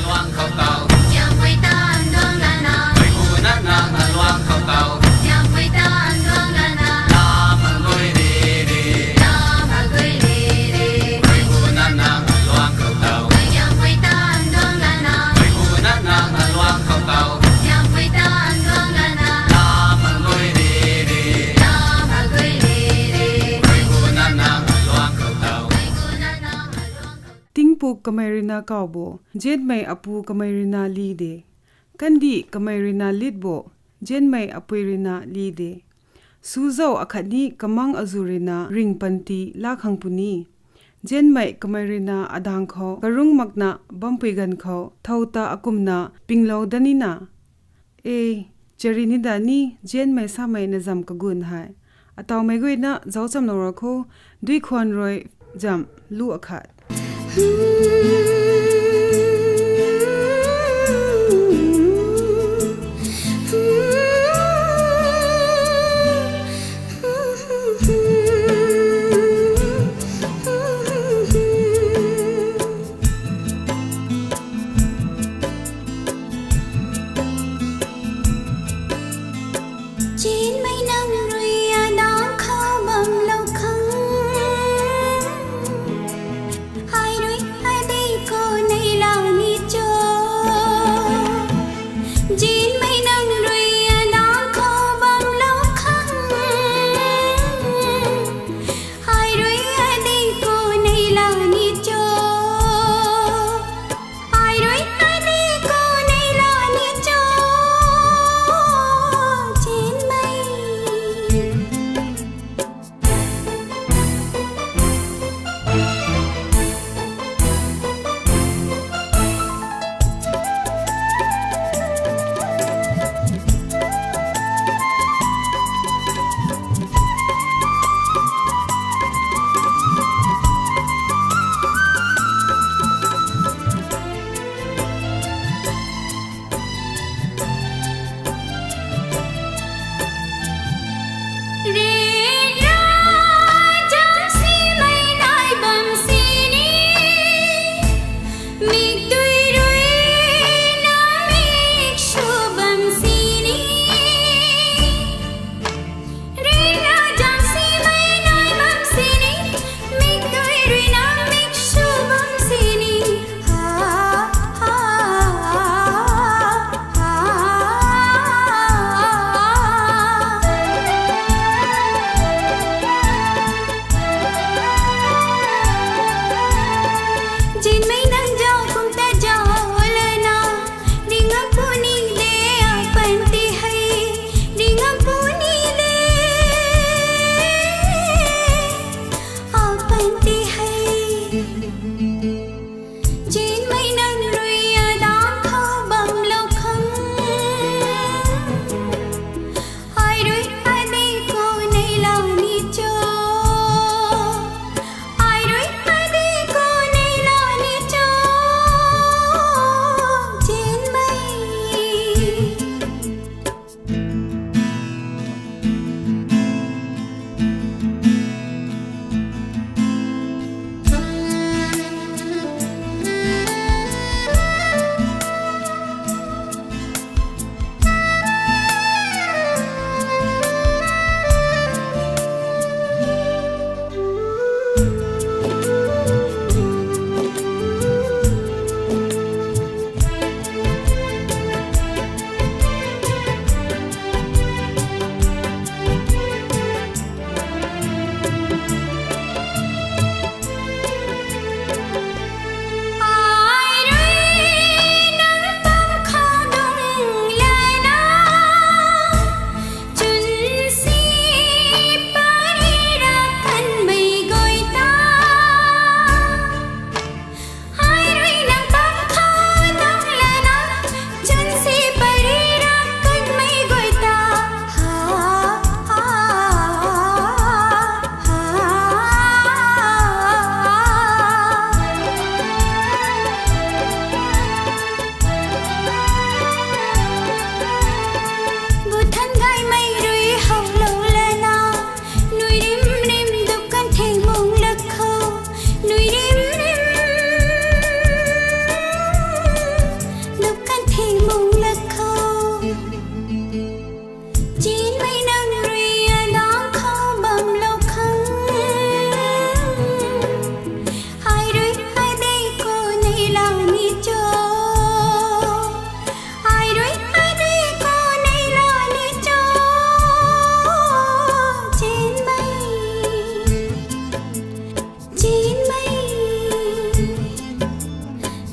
luang khâu tàu nhang quỳ ta an luang la na quỳ bu na na luang khâu tàu nhang quỳ ta an luang la na la ma goi re re la ma goi re re quỳ bu na na luang khâu tàu nhang quỳ ta an luang la na quỳ bu na na luang khâu tàu nhang quỳ ta an luang la na la ma goi re re la ma goi re re quỳ bu na na luang khâu tàu ting pu kamerina kaubo jet mai apu kamerina li de kandi kamerina litbo jen mai apuirina li de suzo akhani kamang azurina ring panti la khangpuni jen mai kamerina adang kho karung makna bampi gan kho thauta akumna pinglo danina e cherini dani jen mai sa mai na jam ka gun hai ataw mai goina jaw cham no rakho dui khwan roi jam lu akhat Hai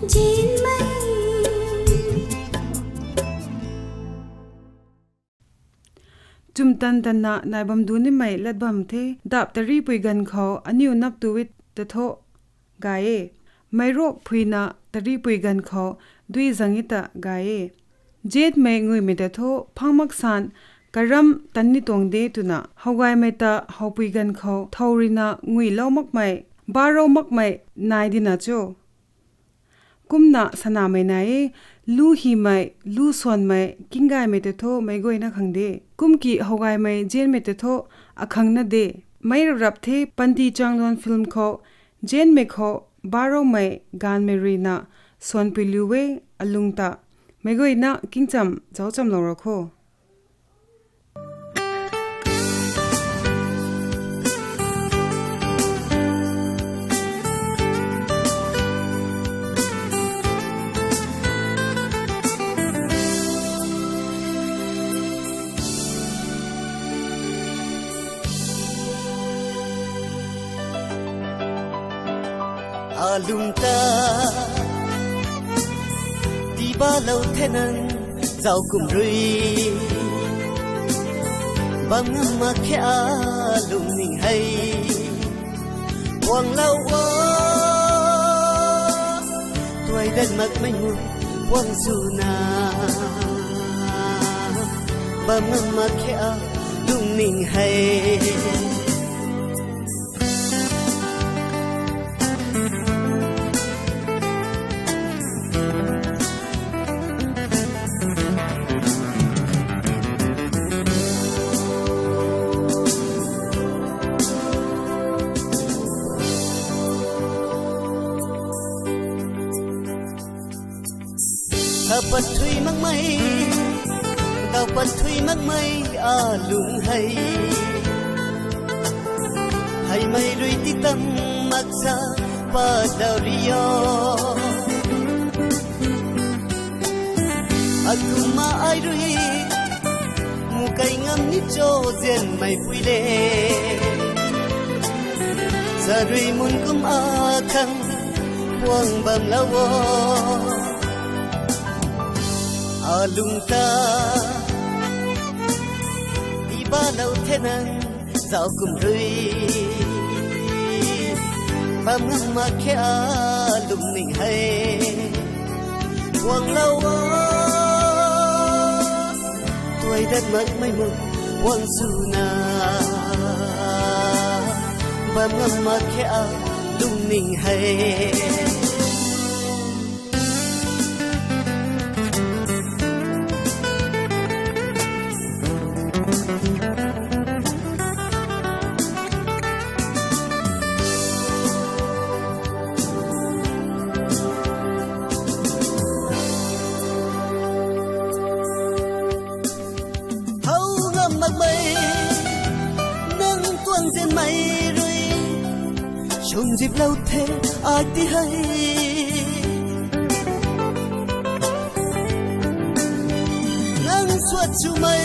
trên mây. Chum tan tan na nai bam du ni mai lat bam the dap tari pui gan kho aniu nap tu wit te tho gae mai rok phuina tari pui gan kho dui zangita gae jet mai ngui me te tho phangmak san karam tanni tong de tuna hogai mai ta hopui gan kho thorina ngui lawmak mai baro mak mai nai dina cho kumna sana mai nai lu hi mai lu son mai kingai mai te tho mai goi na khangde kumki hogai mai jen mai te tho akhang na de mai rap the panti changlon film kho jen me kho baro mai gan me rina son piluwe alungta mai goi na kingcham chawcham lo rakho alungta đi ba lâu thế năng giàu cùng rui băng mà khẽ lùng mình hay quăng lâu quá tuổi đất mặc mình mùi quăng dù na băng mà khẽ lùng mình hay bật thủy mắc mây đào bật thủy mắc mây lung hay hay mây rui ti tâm mặc ra ba đào rio aku ma ai rui mu kai ngam ni cho zen mây pui le za rui mun kum a khang buang bam lawo alungta đi ba lâu thế năng dạo cùng rơi bám ngắm mà khẽ lùng mình hay quăng lâu tuổi đất mất mây mù quăng dù na bám ngắm mà khẽ lùng mình hay không dịp lâu thế ai tí hay nắng suốt chu mây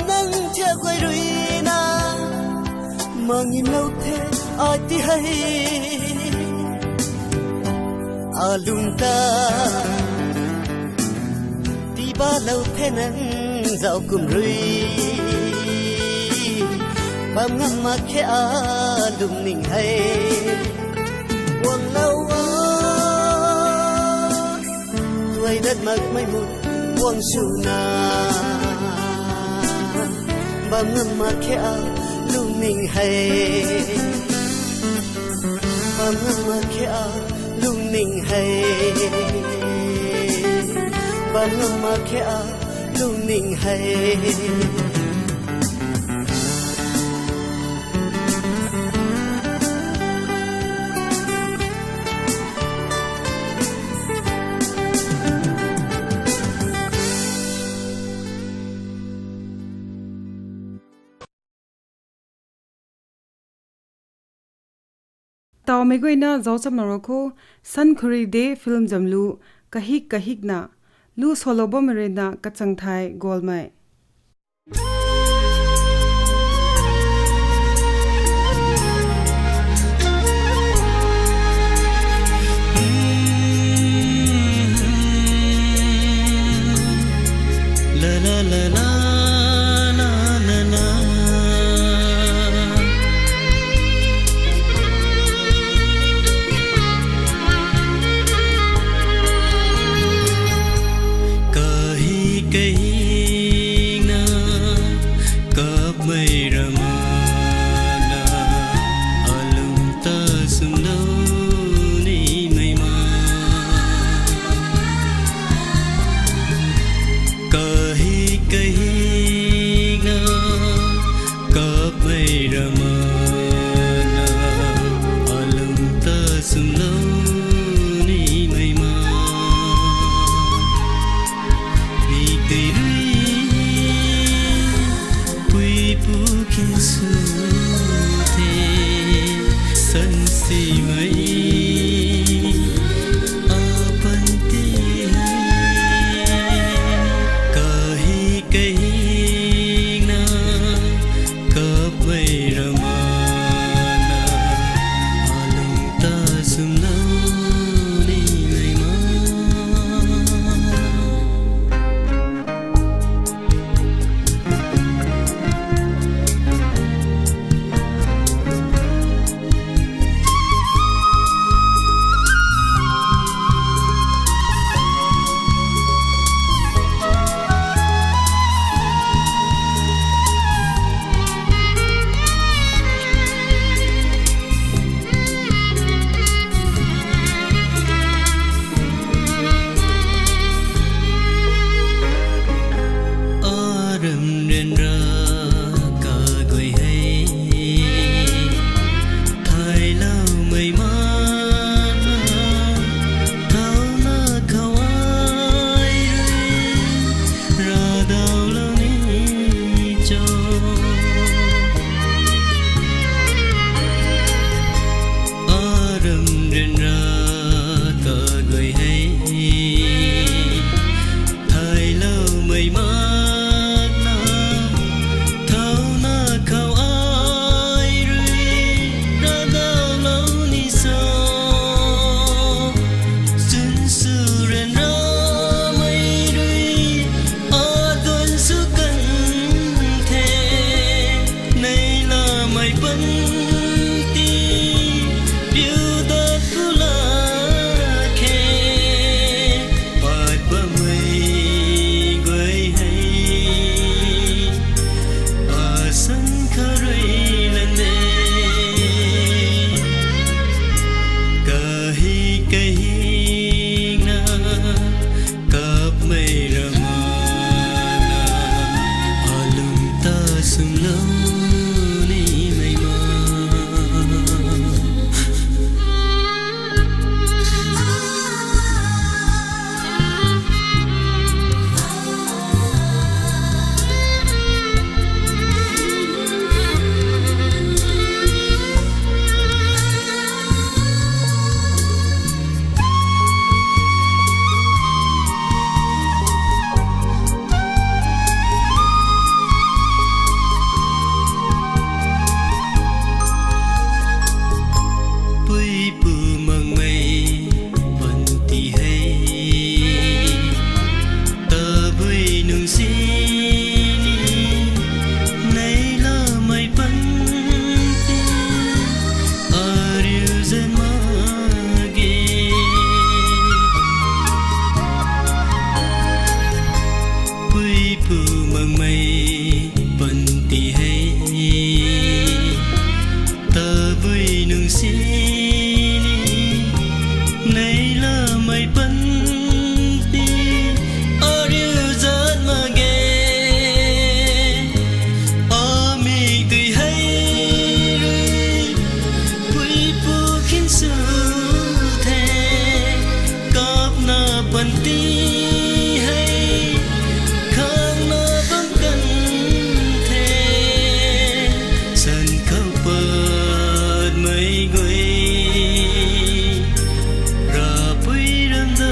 nắng theo quay đuôi na mà nhìn lâu thế ai tí hay alungta đi ba lâu thế nắng dạo cùng rui bám ngắm mà khẽ lùng mình hay quăng lâu tuổi đất mặc mây mù quăng su na bám ngắm mà khẽ lùng mình hay bám ngắm mà khẽ lùng mình hay bám ngắm mà khẽ lùng mình hay taw me goina zawcham na rokho san khuri de film jamlu kahik na lu solobo merena kachang thai golmai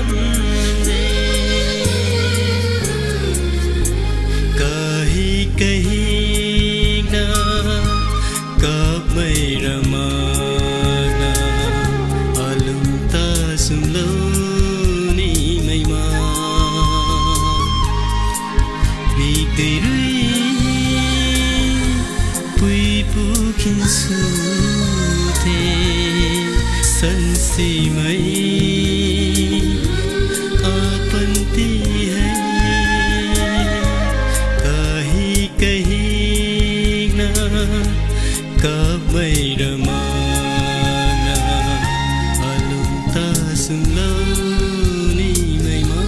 lâm về kahina kapmai ramana alum ta sumlo ni mai ma mi terui pui pu kin su te san si mai apanti hai kahina kapmai ramana alum ta sumlo ni mai ma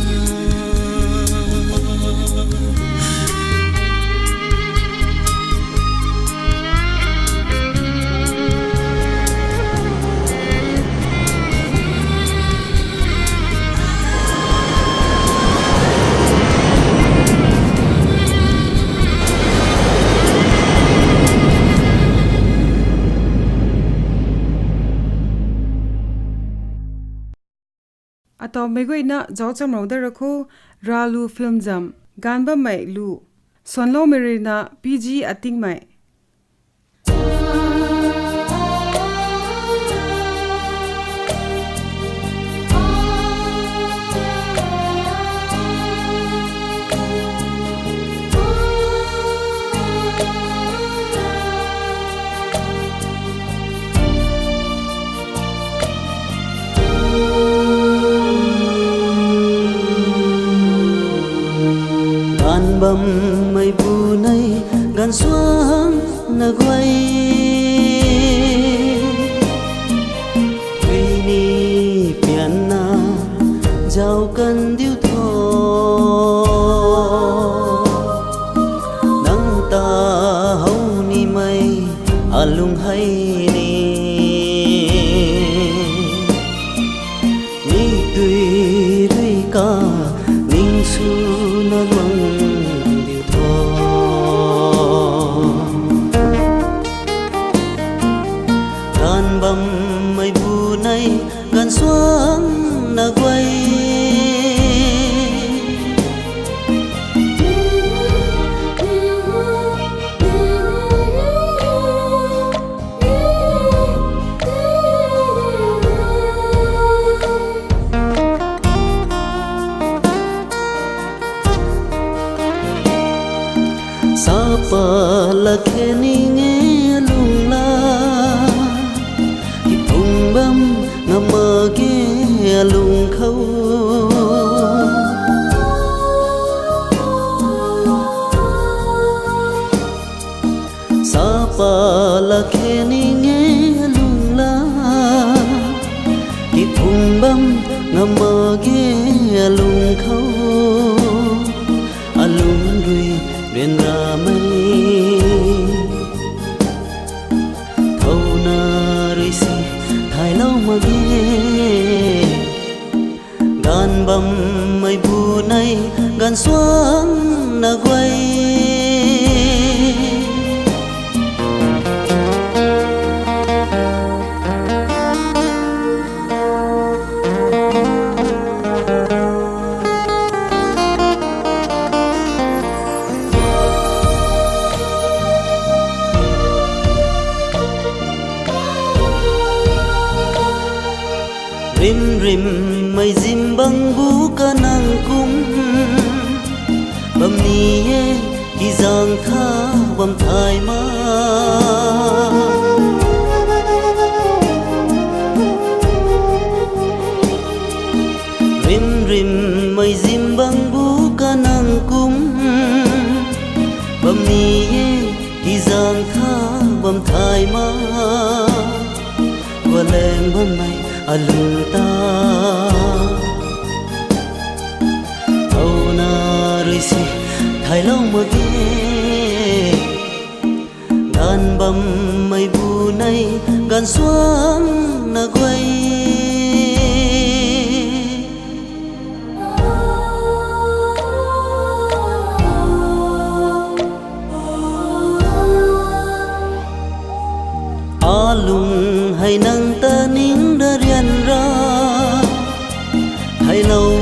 Ato megoi na jaw cham ro da rakho ralu film jam ganba mai lu sonlo merina PG ating mai bầm mây bu nay gan xuống na quay vini piana giàu cần điêu thọ nắng ta hau ni mây alung hay ni tùy rơi ca ninh su na luang bầm mây bu nay gần xuống na quay sapa la kheni nghe lung la bam ngam mơ kia lung khâu sapa la kheni nghe lung la ki phung bam ngam mơ kia lung khâu alung rui ren ra mai thâu na rui si thái lâu mà ghé gan bầm mây bu nay gan xuống na quay rim rim mây zim băng bú ca nàng cung bầm ni ye ki giang tha bầm thai ma rim rim mây zim băng bú ca nàng cung bầm ni ye ki giang tha bầm thai ma qua lên bầm mây alung ta thâu na rui si thái lâu mà ghé gan bầm mây bu nay gan xuống na quay alung hay nang ta ning da rian ra hay lâu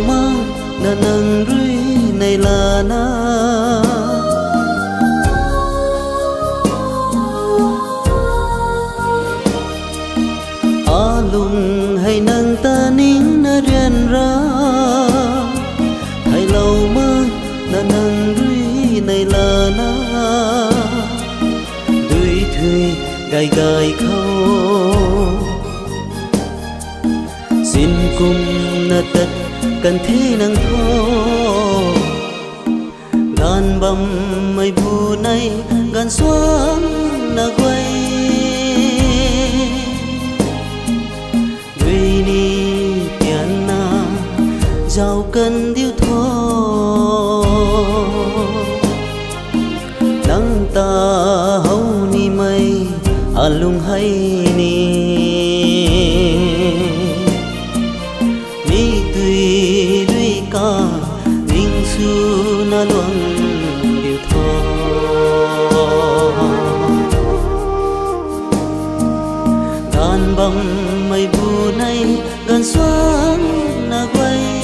gai gai khâu xin cùng na tất cần thế năng thô gan bầm mây bu nay gan xoắn na quay vì ni tiền na giàu cần điêu thô nắng ta hâu ni mây alung hay ni mi tùy lũy ca dinh su na luang điều thô gan bầm mây bu nay gan xoắn na quay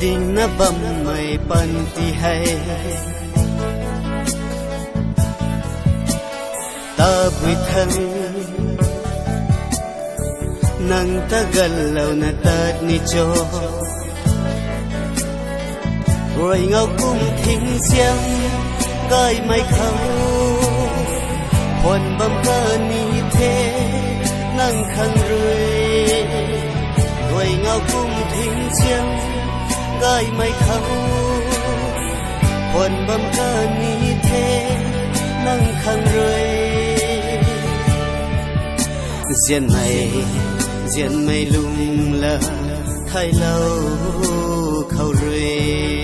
ding na bam mai pan ti hai ta bui thân nang ta galaw na tat ni cho rồi ngao cung thính xiang gai mai khâu hồn bam cơ ni thế nang khăn rơi rồi ngao cung thính xiang gai mai khâu hồn bam cơ ni thế nang khăn rơi diện mây lung là thay lâu khâu rơi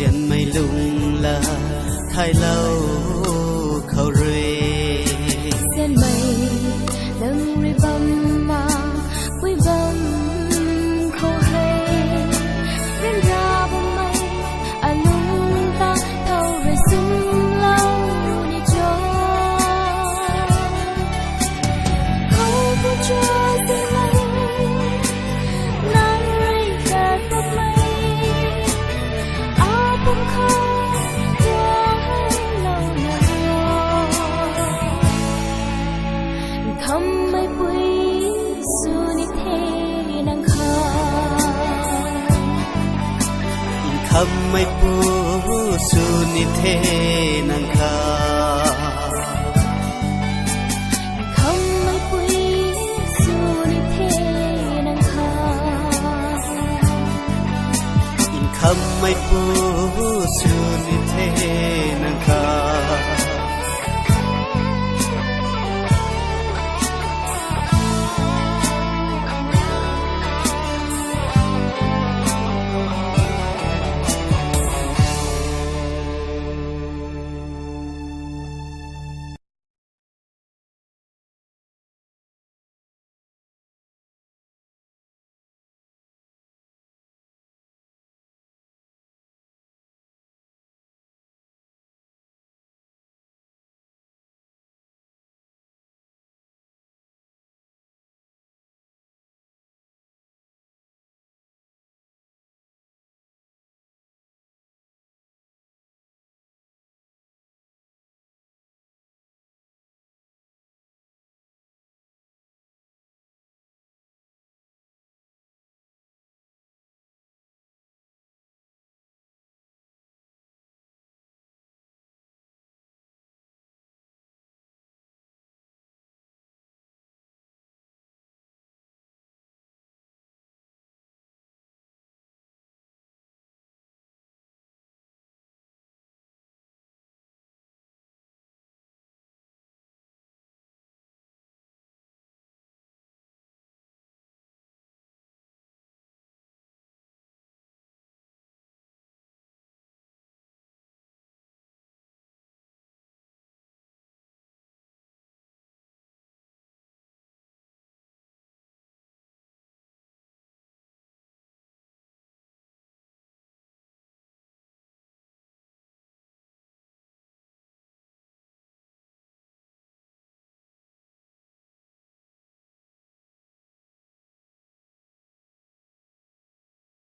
diện mây lung là thay lâu khâu rơi diện mây lưng rơi bầm mà vui bầm khâu hay đến ra bầm mây lung ta thâu rơi sung lâu đi cho khâu vui cho diện mây nắng rơi cả tóc mây không ำไม่ปูสุนิเทนังคาคำไม่ปุยสุนิเทนังคาอินคำไม่ปูสุนิเทนังคา